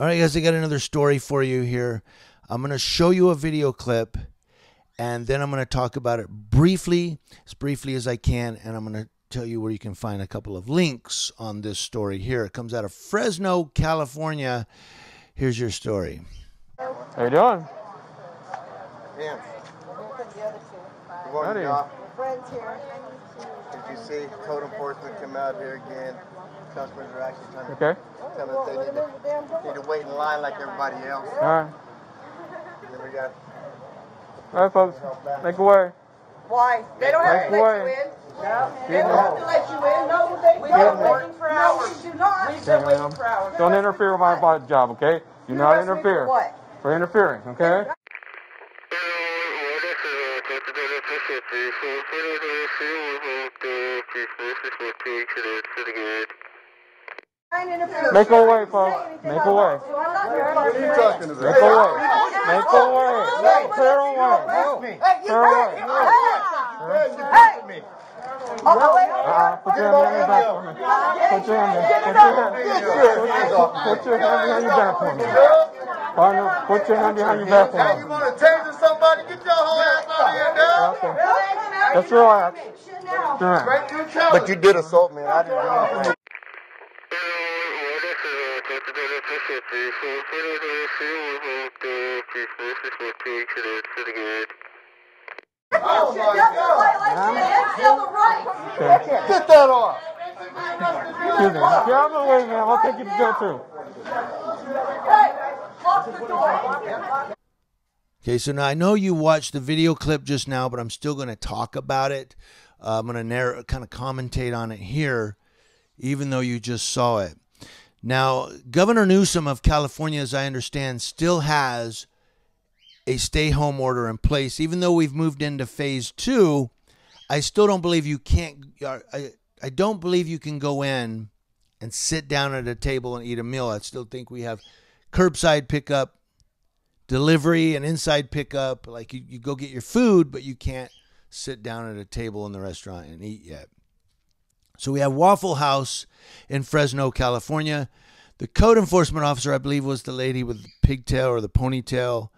All right, guys, I got another story for you here. I'm going to show you a video clip, and then I'm going to talk about it briefly, as briefly as I can, and I'm going to tell you where you can find a couple of links on this story here. It comes out of Fresno, California. Here's your story. How you doing? Yeah. Howdy. Friends here. If you see code enforcement come out here again, customers are actually trying to tell us they need to wait in line like everybody else. All right. Then we got. All right, folks. Make away. Why? They don't have to let you in. They don't have to let you in. No, we are waiting for hours. No, we do not. We are waiting for hours. Don't interfere with my job, okay? Do not interfere. For what? For interfering, okay? Make away, folks. Make away. What are you talking about? Make away. Make away. Clear away. Clear away. Hey! Put your hand on your back for me. Put your hand behind your back for me. Partner, put your hand behind your back for me. You want to taser somebody? Get your whole ass out of here now. Okay. Let's relax. But you did assault me, and I didn't do anything. Oh my God! Get that off! Excuse me. Get out of the way, man. I'll take you to jail too. Hey, lock the door. Okay, so now I know you watched the video clip just now, but I'm still going to talk about it. I'm going to kind of commentate on it here, even though you just saw it. Now, Governor Newsom of California, as I understand, still has a stay-home order in place. Even though we've moved into phase 2, I still don't believe you can't. I don't believe you can go in and sit down at a table and eat a meal. I still think we have curbside pickup, delivery, and inside pickup. Like you go get your food, but you can't sit down at a table in the restaurant and eat yet. So we have Waffle House in Fresno, California. The code enforcement officer, I believe, was the lady with the pigtail or the ponytail,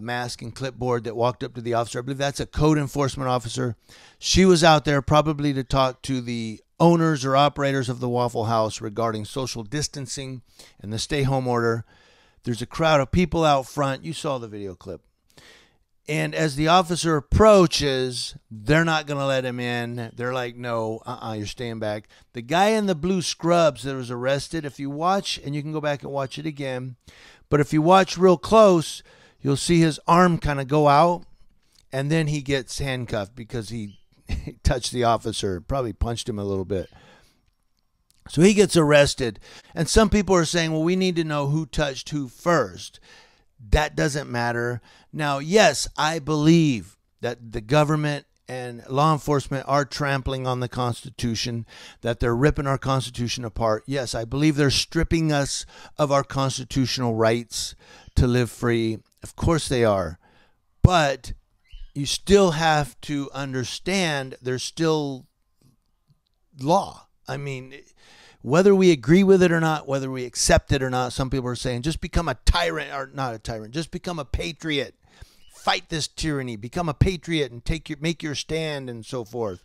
mask and clipboard that walked up to the officer. I believe that's a code enforcement officer. She was out there probably to talk to the owners or operators of the Waffle House regarding social distancing and the stay-home order. There's a crowd of people out front. You saw the video clip. And as the officer approaches, they're not going to let him in. They're like, no, you're staying back. The guy in the blue scrubs that was arrested, if you watch, and you can go back and watch it again, but if you watch real close, you'll see his arm kind of go out, and then he gets handcuffed because he touched the officer, probably punched him a little bit. So he gets arrested. And some people are saying, well, we need to know who touched who first. That doesn't matter. Now, yes, I believe that the government and law enforcement are trampling on the Constitution, that they're ripping our Constitution apart. Yes, I believe they're stripping us of our constitutional rights to live free. Of course they are. But you still have to understand there's still law. I mean, whether we agree with it or not, whether we accept it or not, some people are saying just become a tyrant, or not a tyrant, just become a patriot. Fight this tyranny, become a patriot and make your stand and so forth.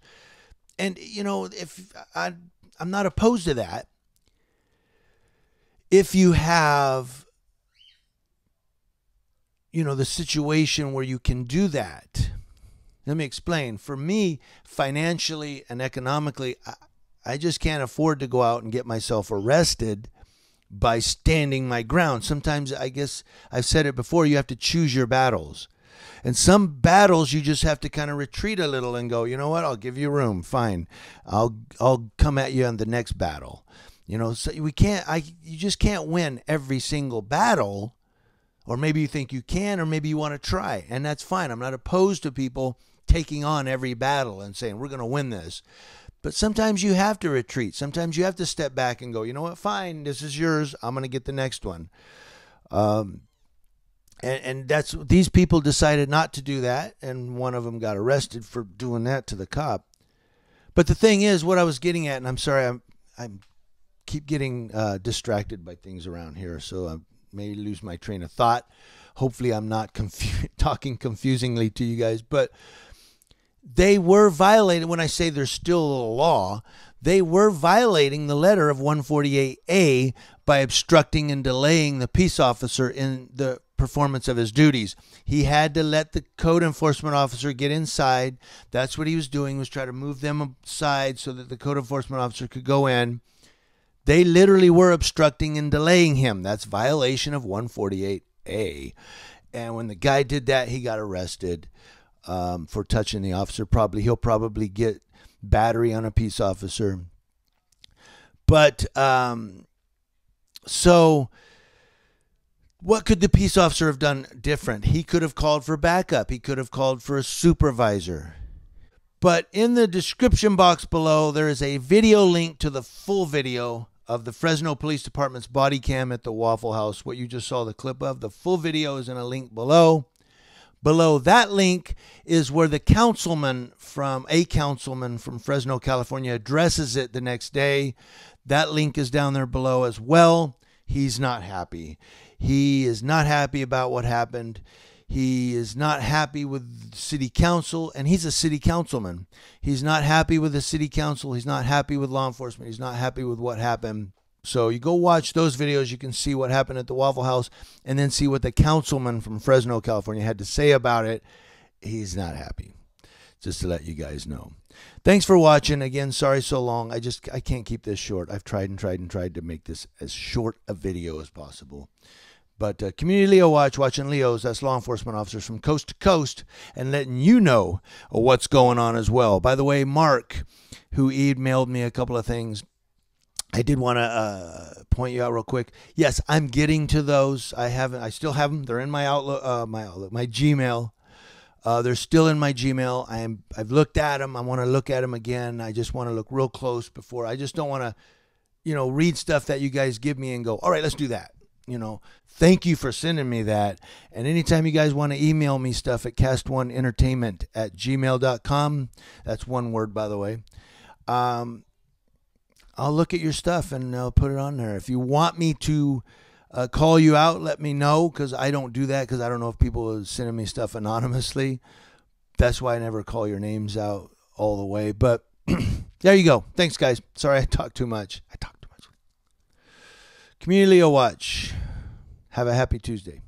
And, you know, if I'm not opposed to that. If you have, you know, the situation where you can do that. Let me explain. For me, financially and economically, I just can't afford to go out and get myself arrested by standing my ground. Sometimes, I guess I've said it before, you have to choose your battles. And some battles you just have to kind of retreat a little and go, you know what, I'll give you room. Fine. I'll come at you on the next battle. You know, so you just can't win every single battle. Or maybe you think you can, or maybe you want to try. And that's fine. I'm not opposed to people taking on every battle and saying, we're going to win this. But sometimes you have to retreat. Sometimes you have to step back and go, you know what, fine, this is yours. I'm going to get the next one. And that's, these people decided not to do that. And one of them got arrested for doing that to the cop. But the thing is, what I was getting at, and I'm sorry, I keep getting distracted by things around here. So may lose my train of thought. Hopefully I'm not talking confusingly to you guys, but they were violating, when I say there's still a law, they were violating the letter of 148A by obstructing and delaying the peace officer in the performance of his duties. He had to let the code enforcement officer get inside. That's what he was doing, was try to move them aside so that the code enforcement officer could go in. They literally were obstructing and delaying him. That's violation of 148A. And when the guy did that, he got arrested for touching the officer. He'll probably get battery on a peace officer. But so what could the peace officer have done different? He could have called for backup. He could have called for a supervisor. But in the description box below, there is a video link to the full video of the Fresno Police Department's body cam at the Waffle House. What you just saw the clip of. The full video is in a link below. Below that link is where the councilman from Fresno, California addresses it the next day. That link is down there below as well. He's not happy. He is not happy about what happened. He is not happy with city council, and he's a city councilman. He's not happy with the city council. He's not happy with law enforcement. He's not happy with what happened. So you go watch those videos. You can see what happened at the Waffle House and then see what the councilman from Fresno, California had to say about it. He's not happy. Just to let you guys know. Thanks for watching. Again, sorry so long. I can't keep this short. I've tried to make this as short a video as possible. But Community Leo Watch, watching Leos, that's law enforcement officers from coast to coast, and letting you know what's going on as well. By the way, Mark, who emailed me a couple of things, I did want to point you out real quick. Yes, I'm getting to those. I still have them. They're in my my Gmail. They're still in my Gmail. I've looked at them. I want to look at them again. I just want to look real close before. I just don't want to, read stuff that you guys give me and go, all right, let's do that. Thank you for sending me that. And anytime you guys want to email me stuff at cast1entertainment@gmail.com, that's one word, by the way. I'll look at your stuff and I'll put it on there. If you want me to call you out, let me know, because I don't do that, because I don't know if people are sending me stuff anonymously. That's why I never call your names out all the way. But there you go. Thanks, guys. Sorry I talked too much. Community Leo Watch. Have a happy Tuesday.